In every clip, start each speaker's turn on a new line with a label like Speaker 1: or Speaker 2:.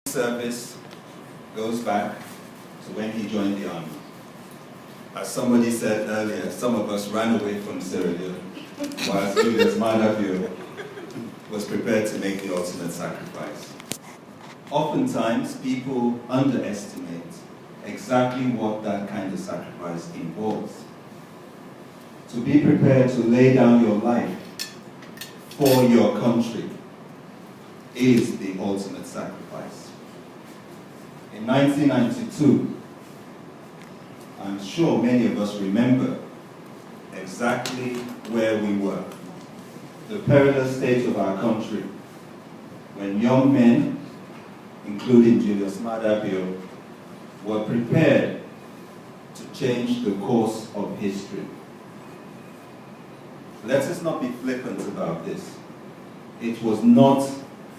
Speaker 1: Service goes back to when he joined the army. As somebody said earlier, some of us ran away from Sierra Leone, while Julius Maada Bio was prepared to make the ultimate sacrifice. Oftentimes, people underestimate exactly what that kind of sacrifice involves. To be prepared to lay down your life for your country is the ultimate sacrifice. In 1992, I'm sure many of us remember exactly where we were. The perilous state of our country when young men, including Julius Maada Bio, were prepared to change the course of history. Let us not be flippant about this. It was not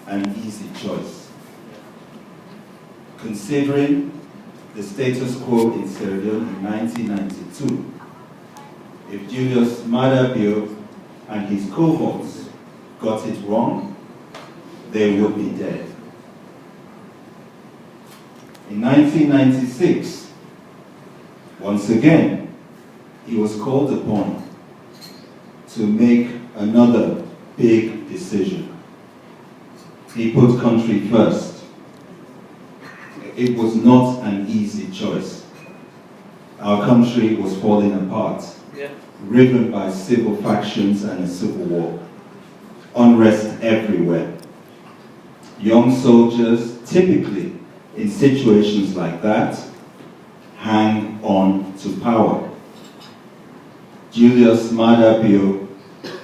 Speaker 1: an easy choice. Considering the status quo in Sierra Leone in 1992, if Julius Maada Bio and his cohorts got it wrong, they would be dead. In 1996, once again, he was called upon to make another big decision. He put country first. It was not an easy choice. Our country was falling apart, riven by civil factions and a civil war. Unrest everywhere. Young soldiers, typically in situations like that, hang on to power. Julius Maada Bio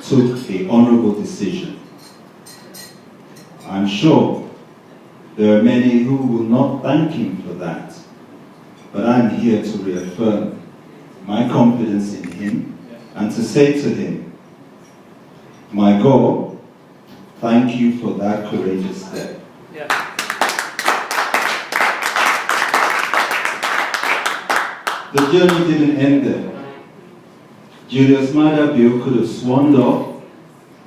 Speaker 1: took the honorable decision. I'm sure there are many who will not thank him for that, but I'm here to reaffirm my confidence in him and to say to him, my God, thank you for that courageous step. The journey didn't end there. Julius Maada Bio could have swaned off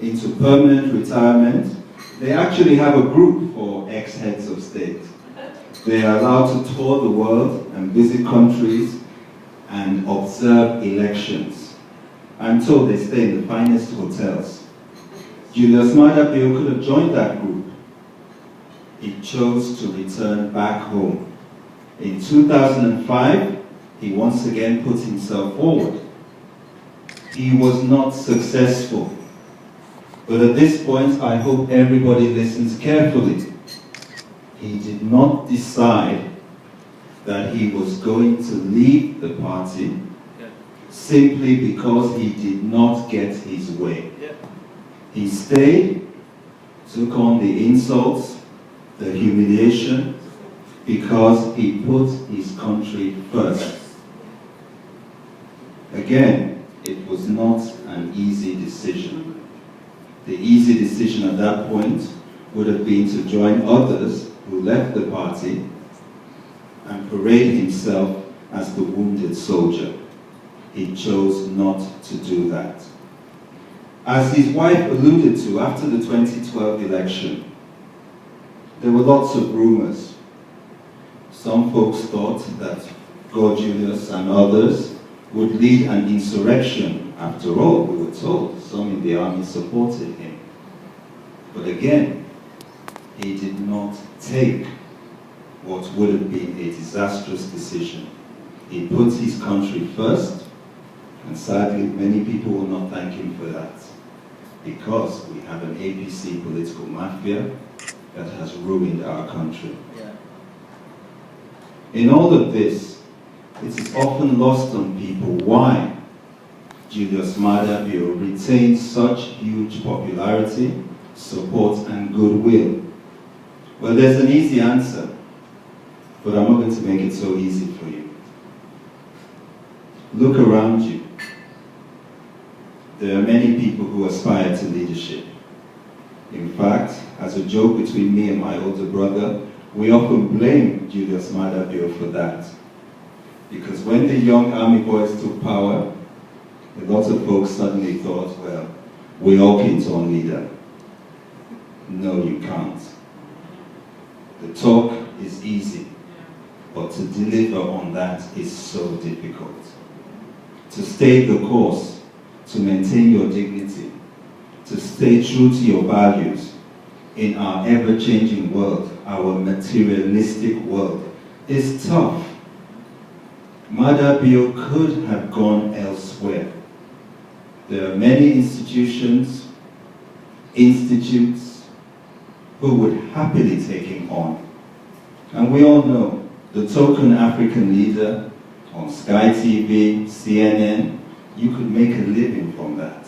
Speaker 1: into permanent retirement. They actually have a group for ex-heads of state. They are allowed to tour the world and visit countries and observe elections. I'm told they stay in the finest hotels. Julius Maada Bio could have joined that group. He chose to return back home. In 2005, he once again put himself forward. He was not successful. But at this point, I hope everybody listens carefully. He did not decide that he was going to leave the party simply because he did not get his way. He stayed, took on the insults, the humiliation, because he put his country first. Again, it was not an easy decision. The easy decision at that point would have been to join others who left the party and parade himself as the wounded soldier. He chose not to do that. As his wife alluded to after the 2012 election, there were lots of rumors. Some folks thought that God Julius and others would lead an insurrection. After all, we were told some in the army supported him. But again, he did not take what would have been a disastrous decision. He put his country first, and sadly, many people will not thank him for that, because we have an APC political mafia that has ruined our country. In all of this, it is often lost on people why Julius Maada Bio retained such huge popularity, support, and goodwill. Well, there's an easy answer, but I'm not going to make it so easy for you. Look around you. There are many people who aspire to leadership. In fact, as a joke between me and my older brother, we often blame Julius Maada Bio for that. Because when the young army boys took power, a lot of folks suddenly thought, well, we all can turn leader. No, you can't. The talk is easy, but to deliver on that is so difficult. To stay the course, to maintain your dignity, to stay true to your values in our ever-changing world, our materialistic world, is tough. Maada Bio could have gone elsewhere. There are many institutions, institutes who would happily take him on. And we all know the token African leader on Sky TV, CNN, you could make a living from that.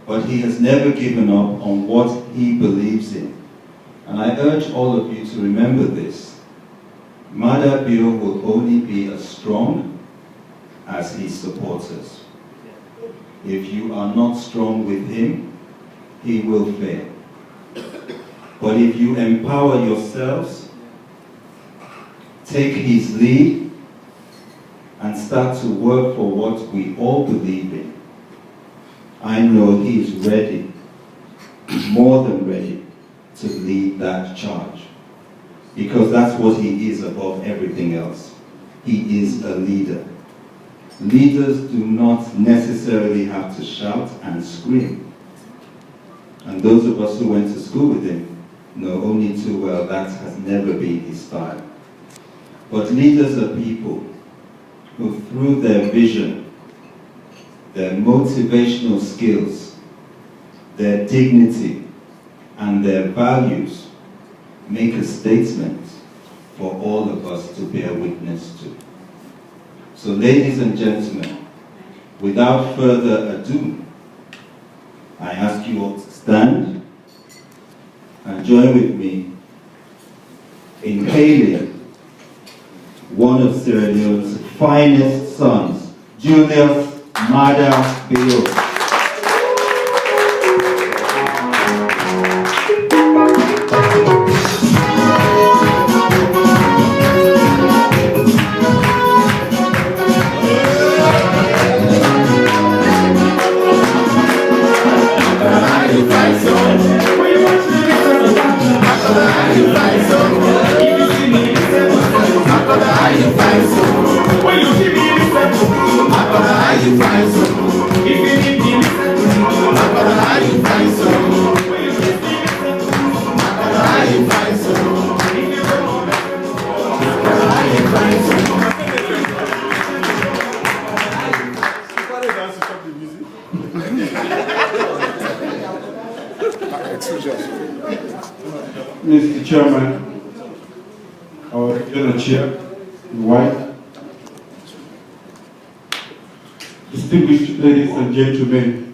Speaker 1: But he has never given up on what he believes in. And I urge all of you to remember this. Maada Bio will only be as strong as his supporters. If you are not strong with him, he will fail. But if you empower yourselves, take his lead, and start to work for what we all believe in, I know he is ready, more than ready, to lead that charge. Because that's what he is above everything else. He is a leader. Leaders do not necessarily have to shout and scream. And those of us who went to school with him know only too well that has never been his style. But leaders are people who, through their vision, their motivational skills, their dignity, and their values, make a statement for all of us to bear witness to. So ladies and gentlemen, without further ado, I ask you all to stand and join with me in hailing one of Sierra Leone's finest sons, Julius Maada Bio.
Speaker 2: Mr. Chairman, our regional chair, wife, distinguished ladies and gentlemen,